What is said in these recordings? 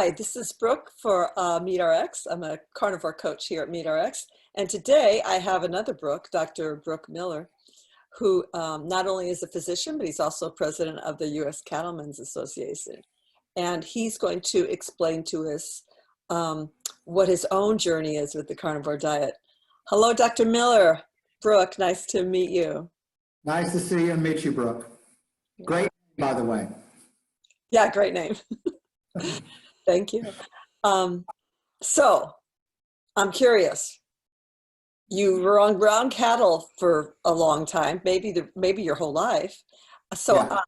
Hi, this is Brooke for MeatRx. I'm a carnivore coach here at MeatRx. And today I have another Brooke, Dr. Brooke Miller, who not only is a physician, but he's also president of the U.S. Cattlemen's Association. And he's going to explain to us what his own journey is with the carnivore diet. Hello, Dr. Miller. Brooke, nice to meet you. Nice to see you and meet you, Brooke. Great, by the way. Yeah, great name. Thank you. So I'm curious. You were on ground cattle for a long time, maybe your whole life. So, Yeah.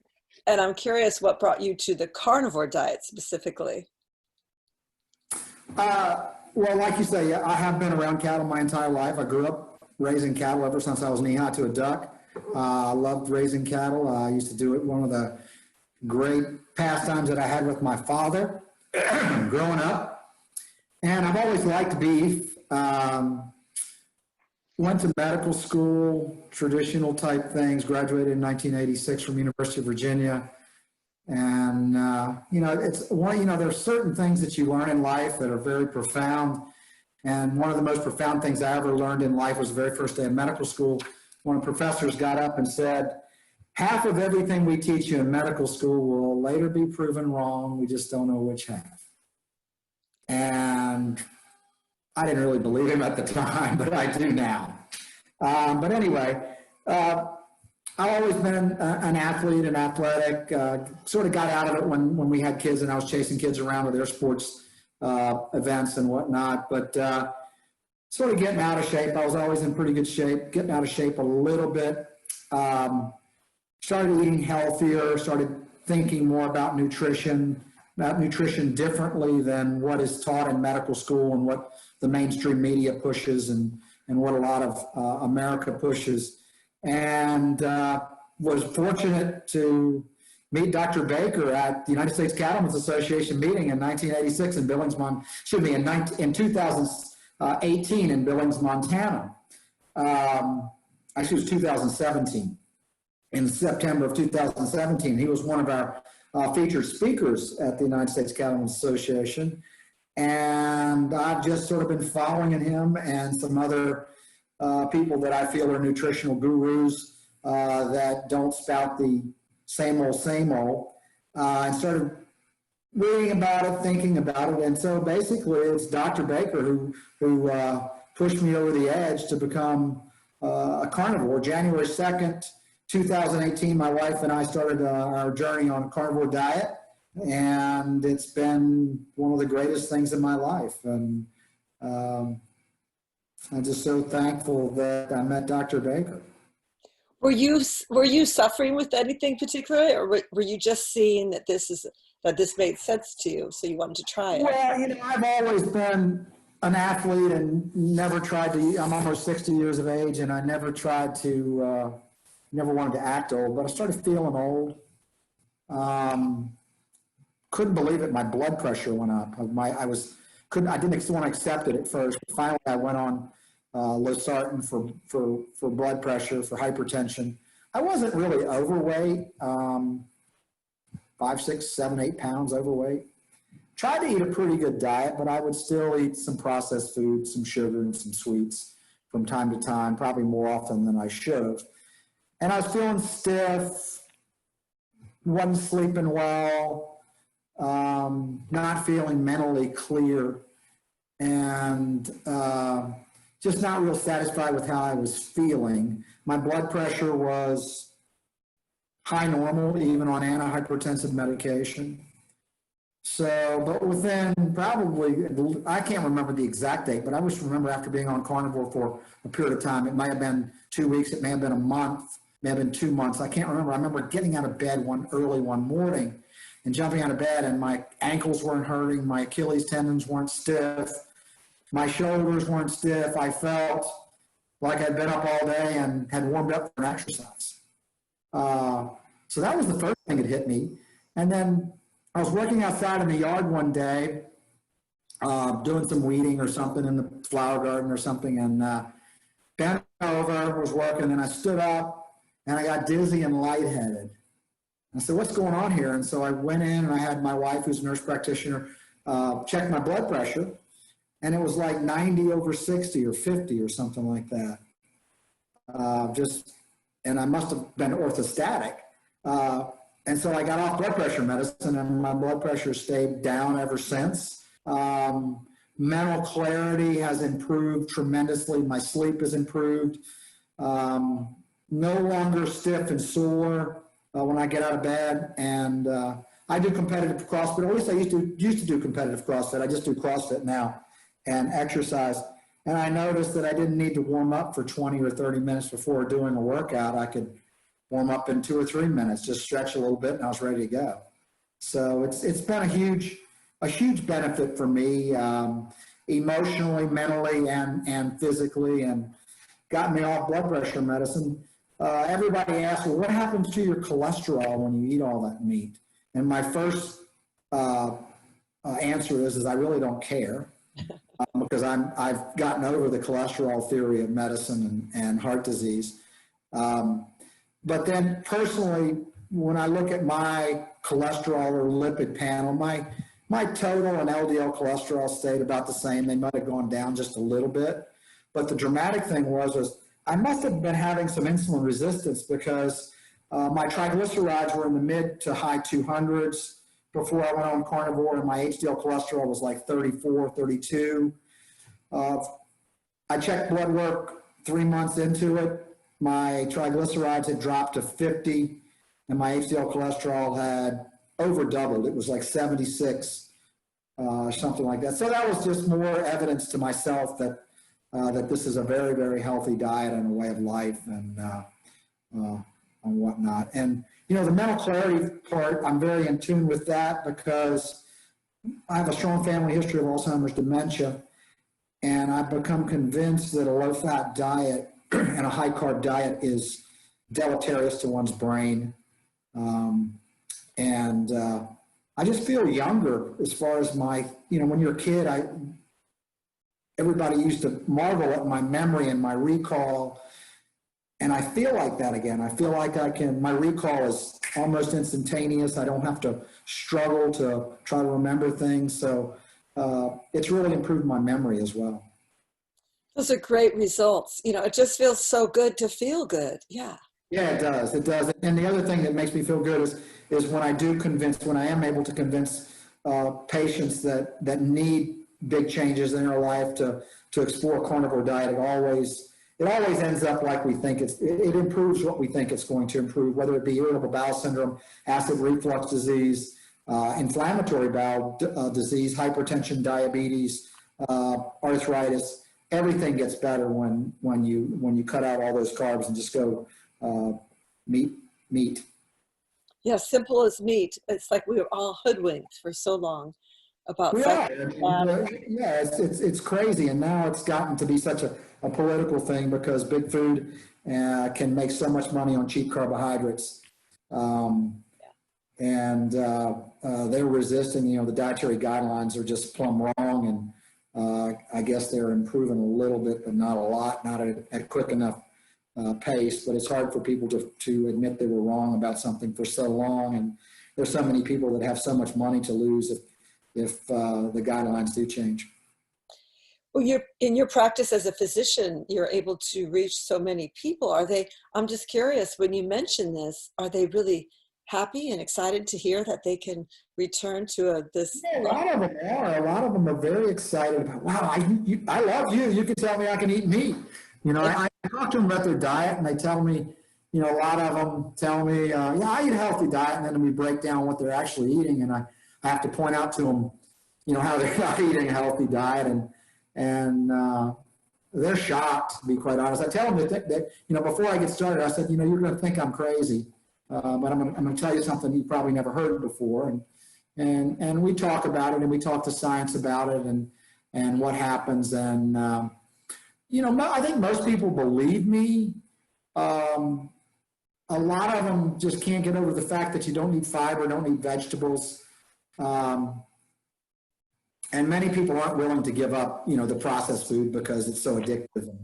And I'm curious what brought you to the carnivore diet specifically. Well, like you say, I have been around cattle my entire life. I grew up raising cattle ever since I was knee high to a duck. I loved raising cattle. I used to do it. One of the great pastimes that I had with my father growing up. And I've always liked beef. Went to medical school, traditional type things, graduated in 1986 from University of Virginia. And, there's certain things that you learn in life that are very profound. And one of the most profound things I ever learned in life was the very first day of medical school. One of the professors got up and said, "Half of everything we teach you in medical school will later be proven wrong. We just don't know which half." And I didn't really believe him at the time, but I do now. But anyway, I've always been an athlete and athletic. Sort of got out of it when we had kids and I was chasing kids around with their sports events and whatnot. But sort of getting out of shape. I was always in pretty good shape, getting out of shape a little bit. Started eating healthier, started thinking more about nutrition differently than what is taught in medical school and what the mainstream media pushes and what a lot of America pushes. And was fortunate to meet Dr. Baker at the United States Cattlemen's Association meeting in 1986 in Billings, in 2018 in Billings, Montana. Actually, it was 2017. In September of 2017, he was one of our featured speakers at the United States Cattlemen's Association. And I've just sort of been following him and some other people that I feel are nutritional gurus that don't spout the same old, and started reading about it, thinking about it. And so basically it's Dr. Baker who pushed me over the edge to become a carnivore. January 2nd, 2018, my wife and I started our journey on a carnivore diet, and it's been one of the greatest things in my life. And I'm just so thankful that I met Dr. Baker. Were you suffering with anything particular, or were you just seeing that this made sense to you, so you wanted to try it? Well, I've always been an athlete and never tried to eat. I'm almost 60 years of age, and I never tried to. Never wanted to act old, but I started feeling old. Couldn't believe it. My blood pressure went up. I didn't want to accept it at first. But finally, I went on losartan for blood pressure, for hypertension. I wasn't really overweight, 5, 6, 7, 8 pounds overweight. Tried to eat a pretty good diet, but I would still eat some processed food, some sugar and some sweets from time to time, probably more often than I should have. And I was feeling stiff, wasn't sleeping well, not feeling mentally clear, and just not real satisfied with how I was feeling. My blood pressure was high normal, even on antihypertensive medication. So, but within probably, I can't remember the exact date, but I just remember after being on carnivore for a period of time, it may have been 2 weeks, it may have been a month, may have been 2 months. I can't remember. I remember getting out of bed early one morning and jumping out of bed, and my ankles weren't hurting, my Achilles tendons weren't stiff, my shoulders weren't stiff. I felt like I'd been up all day and had warmed up for an exercise. So that was the first thing that hit me. And then I was working outside in the yard one day, doing some weeding or something in the flower garden or something, and bent over, was working, and I stood up, and I got dizzy and lightheaded. I said, "What's going on here?" And so I went in, and I had my wife, who's a nurse practitioner, checked my blood pressure, and it was like 90 over 60 or 50 or something like that. And I must have been orthostatic. And so I got off blood pressure medicine, and my blood pressure stayed down ever since. Mental clarity has improved tremendously. My sleep has improved. No longer stiff and sore when I get out of bed. And I do competitive CrossFit. At least I used to do competitive CrossFit. I just do CrossFit now and exercise. And I noticed that I didn't need to warm up for 20 or 30 minutes before doing a workout. I could warm up in 2 or 3 minutes, just stretch a little bit, and I was ready to go. So it's been a huge benefit for me, emotionally, mentally, and physically, and got me off blood pressure medicine. Everybody asks, well, what happens to your cholesterol when you eat all that meat? And my first answer is I really don't care. Because I've gotten over the cholesterol theory of medicine and heart disease. But then personally, when I look at my cholesterol or lipid panel, my total and LDL cholesterol stayed about the same. They might have gone down just a little bit. But the dramatic thing was I must have been having some insulin resistance because my triglycerides were in the mid to high 200s before I went on Carnivore, and my HDL cholesterol was like 34, 32. I checked blood work 3 months into it. My triglycerides had dropped to 50, and my HDL cholesterol had over doubled. It was like 76, something like that. So that was just more evidence to myself that this is a very, very healthy diet and a way of life and whatnot. And the mental clarity part, I'm very in tune with that because I have a strong family history of Alzheimer's dementia, and I've become convinced that a low-fat diet and a high-carb diet is deleterious to one's brain. I just feel younger as far as my, when you're a kid, everybody used to marvel at my memory and my recall. And I feel like that again. I feel like my recall is almost instantaneous. I don't have to struggle to try to remember things. So it's really improved my memory as well. Those are great results. It just feels so good to feel good. Yeah. Yeah, it does. It does. And the other thing that makes me feel good is when I am able to convince patients that need big changes in their life to explore a carnivore diet. It always ends up like we think it improves what we think it's going to improve, whether it be irritable bowel syndrome, acid reflux disease, inflammatory bowel disease, hypertension, diabetes, arthritis. Everything gets better when you cut out all those carbs and just go meat. Yeah, simple as meat. It's like we were all hoodwinked for so long about it's crazy, and now it's gotten to be such a political thing because big food can make so much money on cheap carbohydrates, and they're resisting. The dietary guidelines are just plumb wrong, and I guess they're improving a little bit, but not a lot, not at quick enough pace. But it's hard for people to admit they were wrong about something for so long, and there's so many people that have so much money to lose if the guidelines do change. Well, in your practice as a physician, you're able to reach so many people. I'm just curious, when you mention this, are they really happy and excited to hear that they can return to this? Yeah, a lot of them are. A lot of them are very excited about, wow, I love you. You can tell me I can eat meat. I talk to them about their diet, and they tell me, a lot of them tell me, I eat a healthy diet, and then we break down what they're actually eating, and I have to point out to them, how they're not eating a healthy diet, and they're shocked, to be quite honest. I tell them that before I get started, I said, you're going to think I'm crazy, but I'm going to tell you something you probably never heard before, and we talk about it, and we talk to science about it, and what happens, and I think most people believe me. A lot of them just can't get over the fact that you don't need fiber, don't need vegetables. And many people aren't willing to give up, the processed food because it's so addictive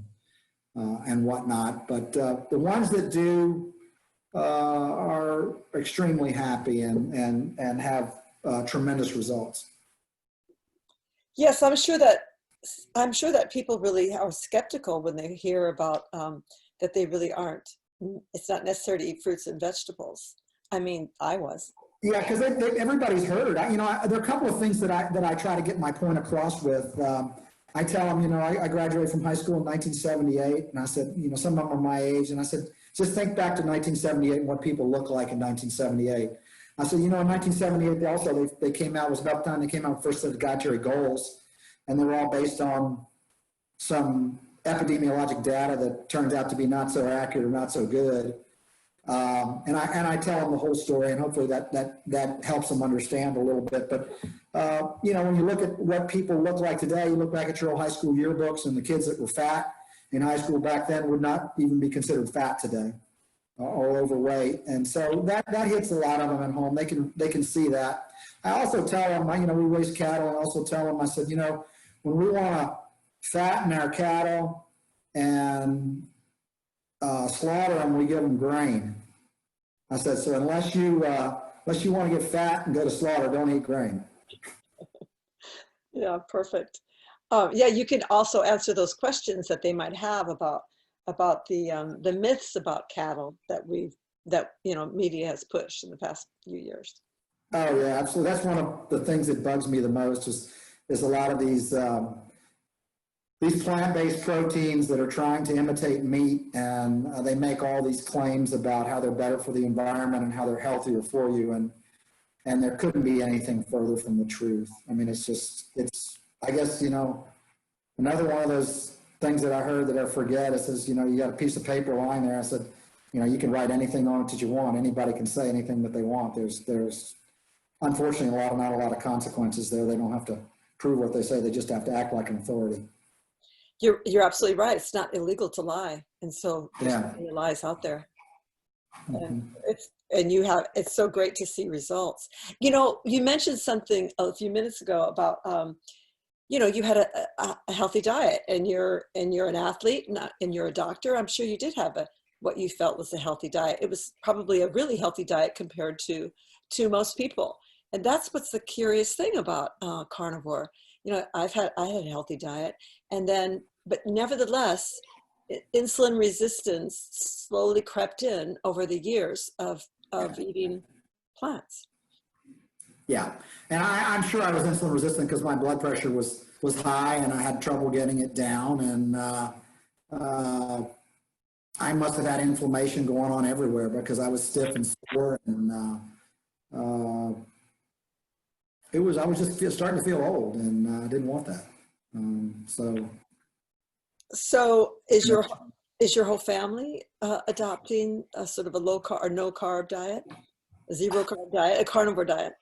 and whatnot. But the ones that do are extremely happy and have tremendous results. Yes, I'm sure that people really are skeptical when they hear about that they really aren't. It's not necessary to eat fruits and vegetables. I mean, I was. Yeah, because everybody's heard. There are a couple of things that I try to get my point across with. I tell them, I graduated from high school in 1978, and I said, some of them are my age, and I said, just think back to 1978 and what people look like in 1978. I said, in 1978, they came out. It was about the time they came out with the first set of dietary goals, and they were all based on some epidemiologic data that turned out to be not so accurate or not so good. And I tell them the whole story, and hopefully that helps them understand a little bit. But when you look at what people look like today, you look back at your old high school yearbooks, and the kids that were fat in high school back then would not even be considered fat today, or overweight. And so that hits a lot of them at home. They can see that. I also tell them, we raise cattle, and also tell them, I said, when we want to fatten our cattle and slaughter them, we give them grain. I said, so unless you want to get fat and go to slaughter, don't eat grain. Yeah, perfect. Yeah, you can also answer those questions that they might have about the myths about cattle that media has pushed in the past few years. Oh yeah, absolutely. That's one of the things that bugs me the most is a lot of these plant-based proteins that are trying to imitate meat, and they make all these claims about how they're better for the environment and how they're healthier for you, and there couldn't be anything further from the truth. I mean, I guess, another one of those things that I heard that I forget, it says, you got a piece of paper lying there. I said, you can write anything on it that you want. Anybody can say anything that they want. There's unfortunately not a lot of consequences there. They don't have to prove what they say. They just have to act like an authority. You're absolutely right. It's not illegal to lie, and so there's so many lies out there. And it's so great to see results. You mentioned something a few minutes ago about you had a healthy diet, and you're an athlete, and you're a doctor. I'm sure you did have what you felt was a healthy diet. It was probably a really healthy diet compared to most people, and that's what's the curious thing about carnivore. I had a healthy diet, but nevertheless, insulin resistance slowly crept in over the years of eating plants. Yeah, and I'm sure I was insulin resistant because my blood pressure was high, and I had trouble getting it down, and I must have had inflammation going on everywhere because I was stiff and sore, and I was just starting to feel old, and I didn't want that. So is your whole family adopting a sort of a low carb or no carb diet, a zero carb diet, a carnivore diet?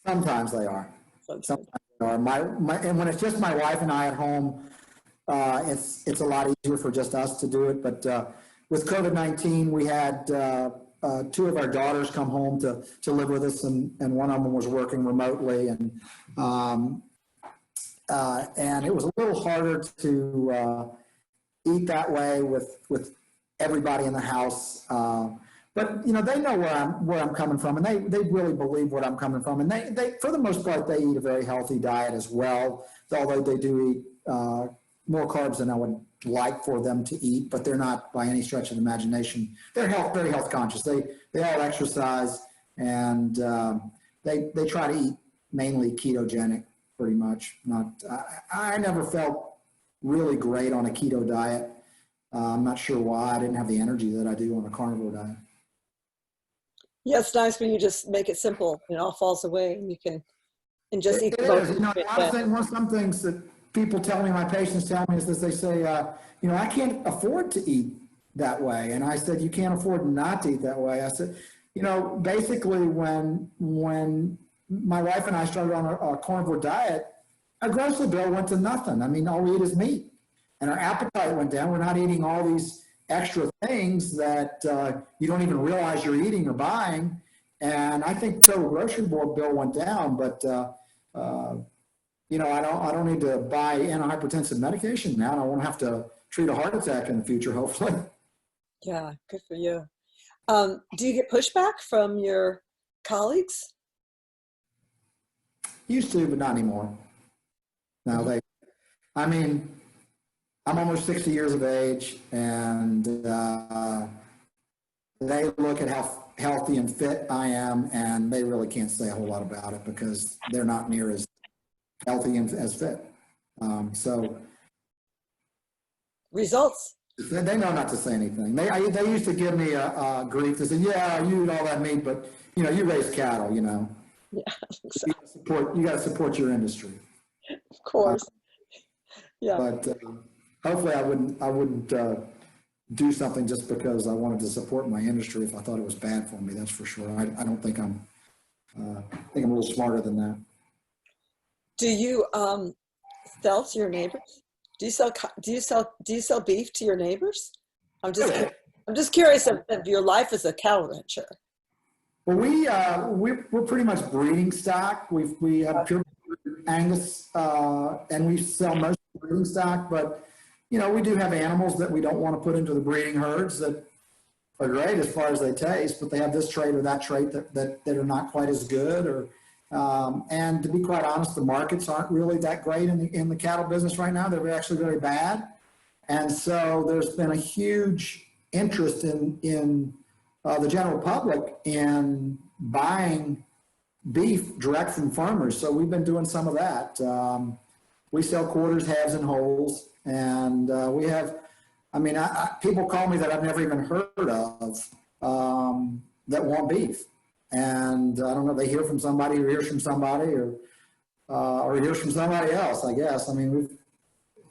Sometimes they are. Sometimes they are. And when it's just my wife and I at home, it's a lot easier for just us to do it. But with COVID-19, we had two of our daughters come home to live with us, and one of them was working remotely, and it was a little harder to eat that way with everybody in the house. But they know where I'm coming from, and they really believe what I'm coming from, and they for the most part they eat a very healthy diet as well. Although they do eat more carbs than I would like for them to eat, but they're not by any stretch of the imagination. They're very health conscious. They all exercise, and they try to eat mainly ketogenic, pretty much. I never felt really great on a keto diet. I'm not sure why. I didn't have the energy that I do on a carnivore diet. Yeah, it's nice when you just make it simple. It all falls away, and you can just eat. It is. Some things that people tell me, my patients tell me, is that they say, I can't afford to eat that way. And I said, you can't afford not to eat that way. I said, basically when my wife and I started on a carnivore diet, our grocery bill went to nothing. I mean, all we eat is meat. And our appetite went down. We're not eating all these extra things that you don't even realize you're eating or buying. And I think total grocery bill went down, but I don't need to buy antihypertensive medication now, and I won't have to treat a heart attack in the future, hopefully. Yeah, good for you. Do you get pushback from your colleagues? Used to, but not anymore. Now I mean, I'm almost 60 years of age, and they look at how healthy and fit I am, and they really can't say a whole lot about it because they're not near as healthy and as fit. So Results. they know not to say anything. They used to give me a grief. They said, "Yeah, you eat all that meat, but you know, you raise cattle. You know, Yeah, I think so. you got to support your industry." Of course. Yeah. But hopefully, I wouldn't do something just because I wanted to support my industry if I thought it was bad for me. That's for sure. I don't think I think I'm a little smarter than that. Do you sell to your neighbors? Do you sell beef to your neighbors? I'm just curious of your life as a cattle rancher. Well, we're pretty much breeding stock. We have pure Angus, and we sell most breeding stock. But you know, we do have animals that we don't want to put into the breeding herds that are great as far as they taste, but they have this trait or that trait that are not quite as good. Or and to be quite honest, the markets aren't really that great in the cattle business right now. They're actually very bad, and so there's been a huge interest in the general public in buying beef direct from farmers. So we've been doing some of that. We sell quarters, halves, and wholes, and we have. I mean, people call me that I've never even heard of that want beef, and I don't know. They hear from somebody, or hears from somebody, or hears from somebody else. I guess. I mean,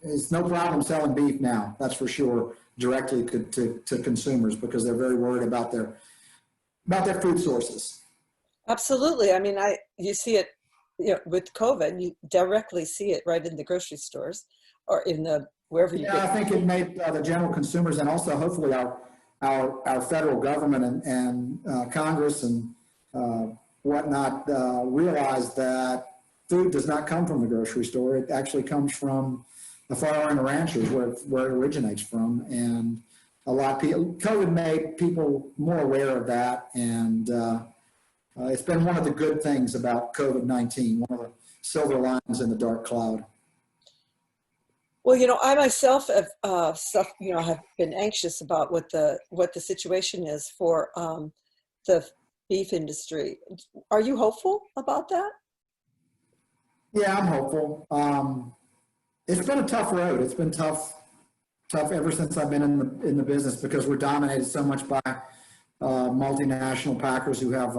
it's no problem selling beef now. That's for sure. Directly to consumers because they're very worried about their food sources. Absolutely. I mean, you see it, you know, with COVID, you directly see it right in the grocery stores or in the wherever you Yeah, I think it made the general consumers and also hopefully our federal government and Congress and whatnot realize that food does not come from the grocery store. It actually comes from the farmer and the ranchers where it originates from. And a lot of people, COVID made people more aware of that. And it's been one of the good things about COVID-19, one of the silver lines in the dark cloud. Well, you know, I myself have have been anxious about what the situation is for the beef industry. Are you hopeful about that? Yeah, I'm hopeful. It's been a tough road. It's been tough ever since I've been in the business because we're dominated so much by multinational packers who have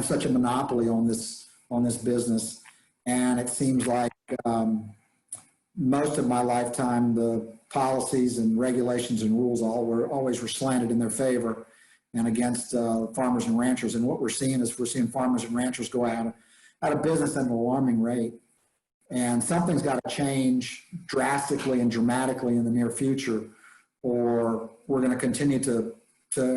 such a monopoly on this business, and it seems like most of my lifetime the policies and regulations and rules always were slanted in their favor and against farmers and ranchers. And what we're seeing farmers and ranchers go out of business at an alarming rate. And something's got to change drastically and dramatically in the near future, or we're going to continue to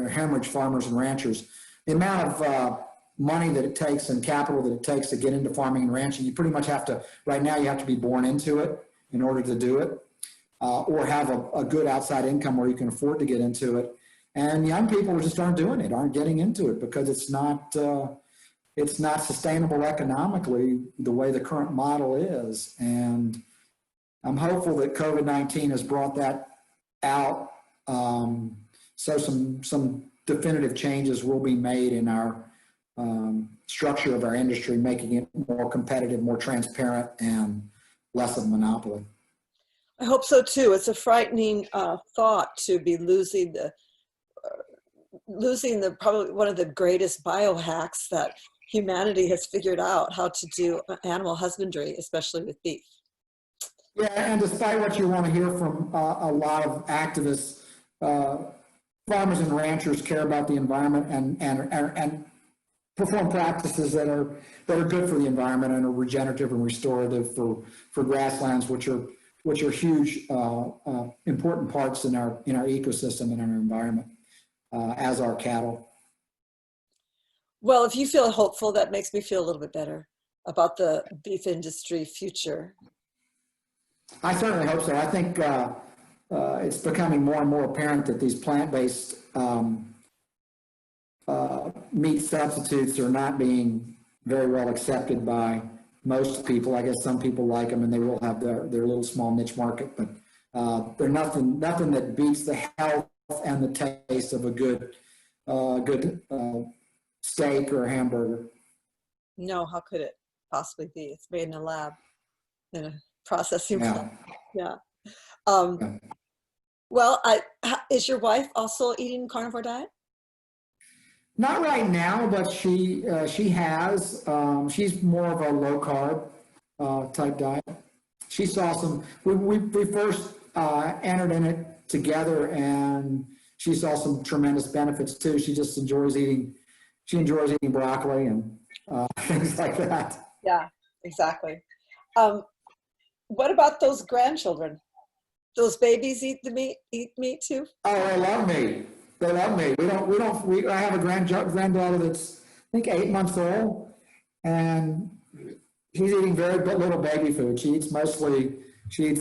hemorrhage farmers and ranchers. The amount of money that it takes and capital that it takes to get into farming and ranching, you pretty much have to, right now you have to be born into it in order to do it, or have a good outside income where you can afford to get into it. And young people just aren't doing it, aren't getting into it because it's not sustainable economically the way the current model is. And I'm hopeful that COVID-19 has brought that out. So some definitive changes will be made in our structure of our industry, making it more competitive, more transparent, and less of a monopoly. I hope so too. It's a frightening thought to be losing the probably one of the greatest biohacks that humanity has figured out, how to do animal husbandry, especially with beef. Yeah, and despite what you want to hear from a lot of activists, farmers and ranchers care about the environment and perform practices that are good for the environment and are regenerative and restorative for grasslands, which are huge important parts in our ecosystem and our environment, as are cattle. Well, if you feel hopeful, that makes me feel a little bit better about the beef industry future. I certainly hope so. I think it's becoming more and more apparent that these plant-based meat substitutes are not being very well accepted by most people. I guess some people like them, and they will have their little small niche market, but they're nothing that beats the health and the taste of a good steak or a hamburger. No, how could it possibly be? It's made in a lab, in a processing plant. Yeah. Yeah. Well, is your wife also eating carnivore diet? Not right now, but she has. She's more of a low carb type diet. She saw some. We first entered in it together, and she saw some tremendous benefits too. She just enjoys eating. She enjoys eating broccoli and things like that. Yeah, exactly. What about those grandchildren? Those babies eat meat too? Oh, they love meat. They love meat. I have a granddaughter that's, I think, 8 months old, and she's eating very little baby food. She eats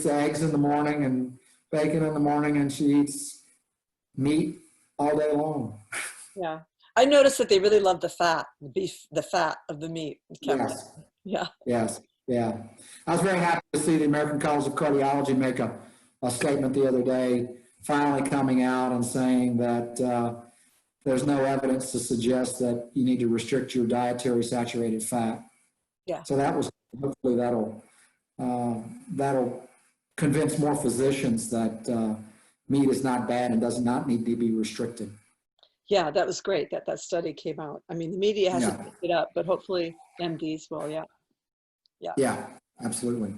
eggs in the morning and bacon in the morning, and she eats meat all day long. Yeah. I noticed that they really love the fat, the beef, the fat of the meat. Yes. Yeah. Yes. Yeah. I was very happy to see the American College of Cardiology make a statement the other day, finally coming out and saying that there's no evidence to suggest that you need to restrict your dietary saturated fat. Yeah. So hopefully that'll convince more physicians that meat is not bad and does not need to be restricted. Yeah, that was great that study came out. I mean, the media hasn't picked it up, but hopefully MDs will. Yeah. Yeah. Yeah, absolutely.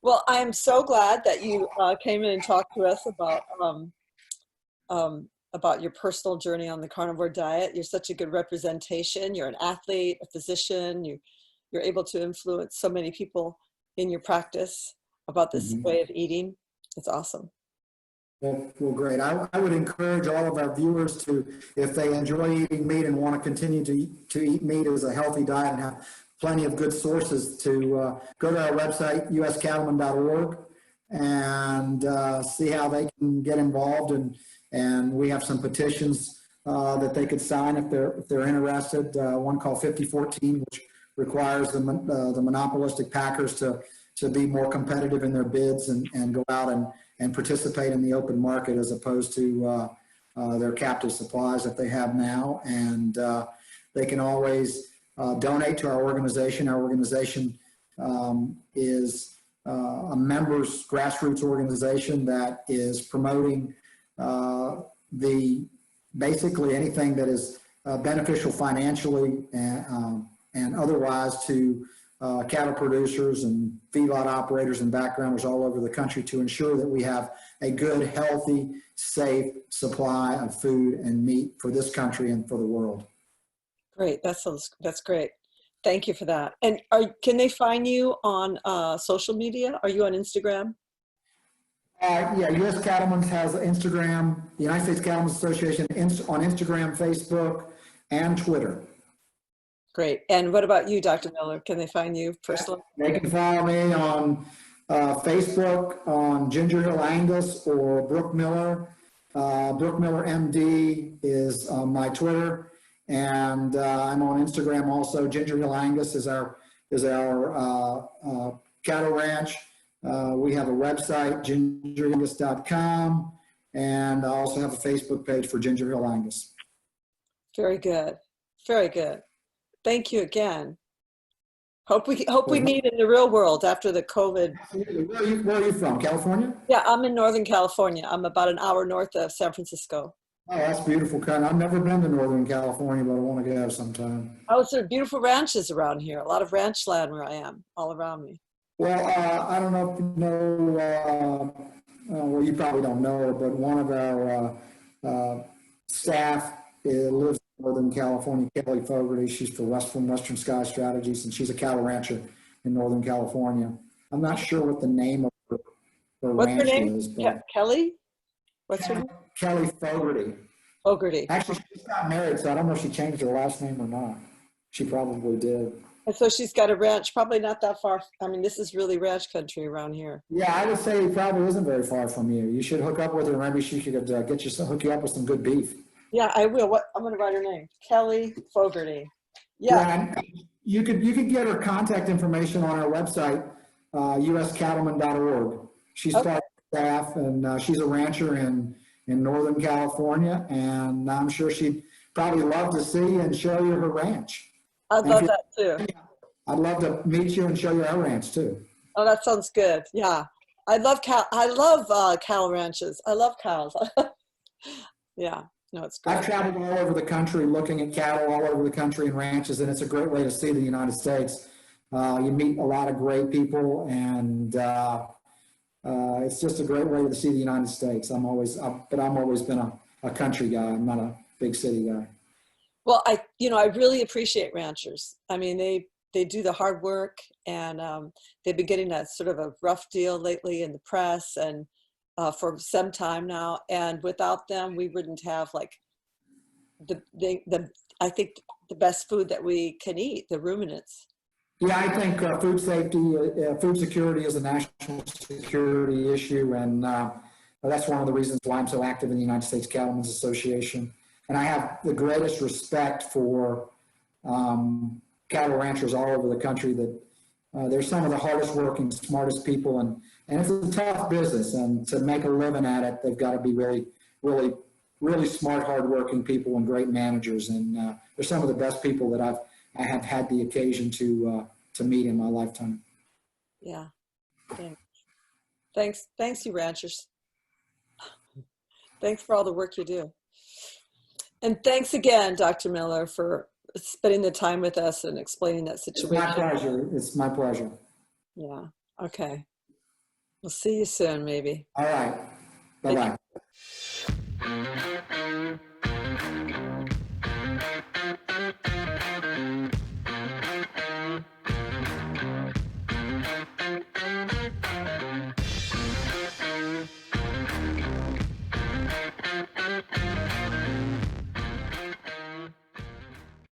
Well, I am so glad that you came in and talked to us about your personal journey on the carnivore diet. You're such a good representation. You're an athlete, a physician. You're able to influence so many people in your practice about this way of eating. It's awesome. Well, great. I would encourage all of our viewers to, if they enjoy eating meat and want to continue to eat meat as a healthy diet and have plenty of good sources, to go to our website, uscattleman.org, and see how they can get involved. And we have some petitions that they could sign if they're interested. One called 5014, which requires the monopolistic packers to be more competitive in their bids and go out and participate in the open market as opposed to their captive supplies that they have now. And they can always donate to our organization. Our organization is a members grassroots organization that is promoting basically anything that is beneficial financially and otherwise to cattle producers and feedlot operators and backgrounders all over the country to ensure that we have a good, healthy, safe supply of food and meat for this country and for the world. Great. That's great. Thank you for that. And can they find you on social media? Are you on Instagram? Yeah, U.S. Cattlemen's has Instagram, the United States Cattlemen's Association on Instagram, Facebook, and Twitter. Great. And what about you, Dr. Miller? Can they find you personally? They can follow me on Facebook on Ginger Hill Angus or Brooke Miller. Brooke Miller MD is my Twitter, and I'm on Instagram also. Ginger Hill Angus is our cattle ranch. We have a website, gingerangus.com, and I also have a Facebook page for Ginger Hill Angus. Very good. Very good. Thank you again. Hope we meet in the real world after the COVID. Where are you from? California? Yeah, I'm in Northern California. I'm about an hour north of San Francisco. Oh, that's beautiful. I've never been to Northern California, but I want to go sometime. Oh, there are beautiful ranches around here. A lot of ranch land where I am, all around me. Well, I don't know if you know, well, you probably don't know her, but one of our staff lives in Northern California, Kelly Fogarty. She's from Western Sky Strategies, and she's a cattle rancher in Northern California. I'm not sure what the name of her ranch is. Yeah, Kelly? What's her name? Kelly Fogarty. Fogarty. Actually, she's not married, so I don't know if she changed her last name or not. She probably did. And so she's got a ranch, probably not that far. I mean, this is really ranch country around here. Yeah, I would say it probably isn't very far from you. You should hook up with her. Maybe she could hook you up with some good beef. Yeah, I will. I'm going to write her name. Kelly Fogarty. Yeah. You could get her contact information on our website, uscattleman.org. She's Okay. part of the staff, and she's a rancher in Northern California, and I'm sure she'd probably love to see and show you her ranch. I'd And love that too. I'd love to meet you and show you our ranch too. Oh, that sounds good. Yeah. I love cow ranches. I love cows. Yeah. No, it's great. I've traveled all over the country looking at cattle all over the country and ranches, and it's a great way to see the United States. You meet a lot of great people, and it's just a great way to see the United States. I've always been a country guy. I'm not a big city guy. Well, I really appreciate ranchers. I mean, they do the hard work, and they've been getting a sort of a rough deal lately in the press and for some time now. And without them, we wouldn't have like I think the best food that we can eat, the ruminants. Yeah, I think food safety, food security is a national security issue, and that's one of the reasons why I'm so active in the United States Cattlemen's Association. And I have the greatest respect for cattle ranchers all over the country. That they're some of the hardest working, smartest people, and it's a tough business. And to make a living at it, they've got to be really smart, hardworking people and great managers. And they're some of the best people that I have had the occasion to meet in my lifetime. Yeah. Thanks, you ranchers. Thanks for all the work you do. And thanks again, Dr. Miller, for spending the time with us and explaining that situation. It's my pleasure. It's my pleasure. Yeah. Okay. We'll see you soon, maybe. All right. Bye-bye.